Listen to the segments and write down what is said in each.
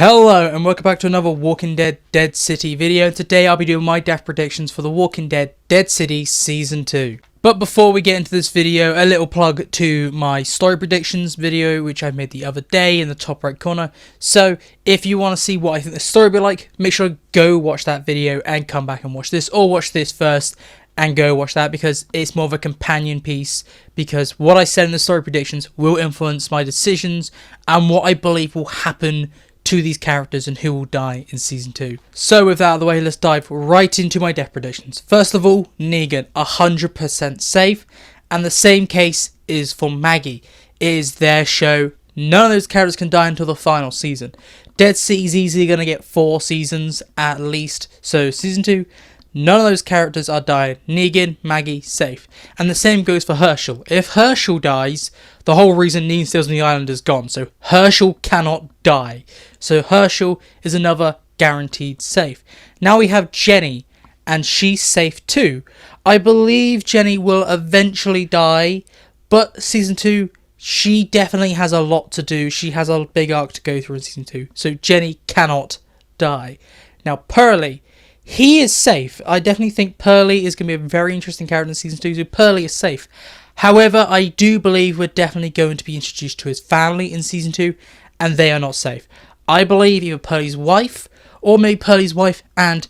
Hello and welcome back to another Walking Dead Dead City video. Today I'll be doing my death predictions for the Walking Dead Dead City Season 2. But before we get into this video, a little plug to my story predictions video which I made the other day in the top right corner. So if you want to see what I think the story will be like, make sure to go watch that video and come back and watch this, or watch this first and go watch that, because it's more of a companion piece, because what I said in the story predictions will influence my decisions and what I believe will happen to these characters and who will die in Season 2. So with that out of the way, let's dive right into my death predictions. First of all, Negan, 100% safe, and the same case is for Maggie. It is their show. None of those characters can die until the final season. Dead City is easily going to get 4 seasons at least, so Season 2, none of those characters are dying. Negan, Maggie, safe. And the same goes for Herschel. If Herschel dies, the whole reason Negan stays on the island is gone. So Herschel cannot die. So Herschel is another guaranteed safe. Now we have Jenny, and she's safe too. I believe Jenny will eventually die, but Season 2, she definitely has a lot to do. She has a big arc to go through in Season 2. So Jenny cannot die. Now Pearlie, he is safe. I definitely think Pearlie is going to be a very interesting character in Season 2, so Pearlie is safe. However, I do believe we're definitely going to be introduced to his family in Season 2, and they are not safe. I believe either Pearlie's wife, or maybe Pearlie's wife and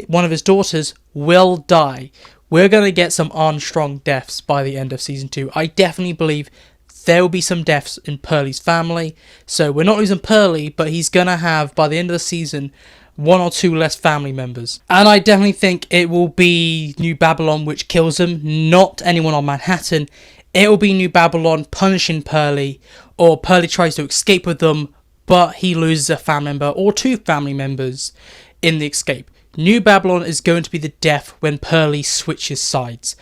one of his daughters will die. We're going to get some Armstrong deaths by the end of Season 2. I definitely believe there will be some deaths in Pearlie's family. So we're not losing Pearlie, but he's going to have, by the end of the season, 1 or 2 less family members. And I definitely think it will be New Babylon which kills him, not anyone on Manhattan. It will be New Babylon punishing Pearlie, or Pearlie tries to escape with them, but he loses a family member or 2 family members in the escape. New Babylon is going to be the death when Pearlie switches sides.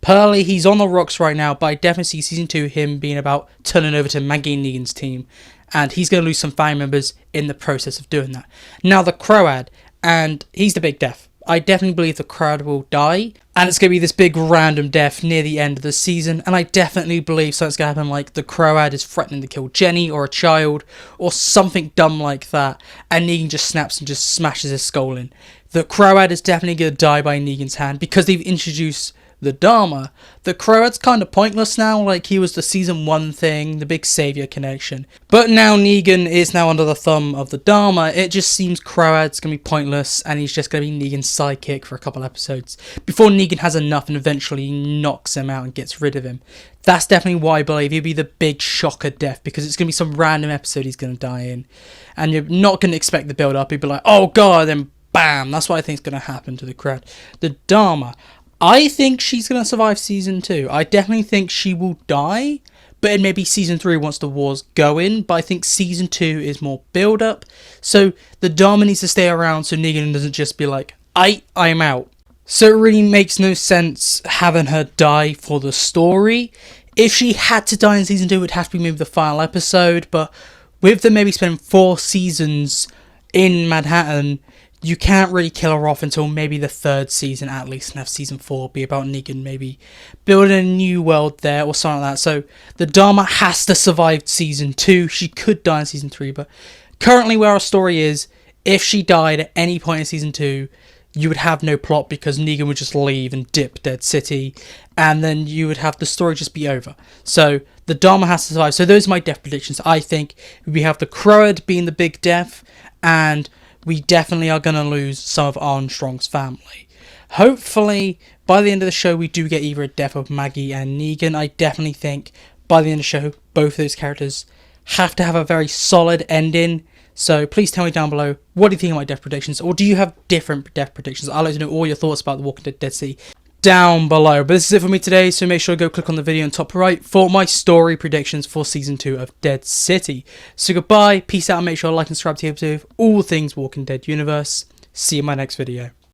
Pearlie, he's on the rocks right now, but I definitely see Season 2 him being about turning over to Maggie and Negan's team, and he's going to lose some family members in the process of doing that. Now the Croat, and he's the big death. I definitely believe the Croat will die, and it's going to be this big random death near the end of the season, and I definitely believe something's going to happen, like the Croat is threatening to kill Jenny or a child, or something dumb like that, and Negan just snaps and just smashes his skull in. The Croat is definitely going to die by Negan's hand, because they've introduced the Dharma. The Croat's kind of pointless now, like he was the Season 1 thing, the big saviour connection. But now Negan is now under the thumb of the Dharma, it just seems Croat's going to be pointless, and he's just going to be Negan's sidekick for a couple episodes, before Negan has enough and eventually knocks him out and gets rid of him. That's definitely why I believe he'll be the big shocker death, because it's going to be some random episode he's going to die in, and you're not going to expect the build up. You'll be like, oh god, then bam, that's what I think is going to happen to the Croat. The Dharma, I think she's going to survive Season 2. I definitely think she will die, but it may be Season 3 once the war's going, but I think Season 2 is more build-up. So the Dharma needs to stay around so Negan doesn't just be like, I'm out. So it really makes no sense having her die for the story. If she had to die in Season 2, it would have to be maybe the final episode, but with them maybe spending 4 seasons in Manhattan, you can't really kill her off until maybe the 3rd season at least, and have Season 4 be about Negan maybe building a new world there or something like that. So the Dharma has to survive Season 2. She could die in Season 3, but currently where our story is, if she died at any point in Season 2, you would have no plot, because Negan would just leave and dip Dead City, and then you would have the story just be over. So the Dharma has to survive. So those are my death predictions. I think we have the Croat being the big death, and we definitely are going to lose some of Armstrong's family. Hopefully, by the end of the show, we do get either a death of Maggie and Negan. I definitely think by the end of the show, both of those characters have to have a very solid ending. So please tell me down below, what do you think of my death predictions? Or do you have different death predictions? I'd like to know all your thoughts about The Walking Dead Dead City down below. But this is it for me today, so make sure to go click on the video on top right for my story predictions for Season 2 of Dead City. So goodbye, peace out, and make sure to like and subscribe to the episode of all things Walking Dead universe. See you in my next video.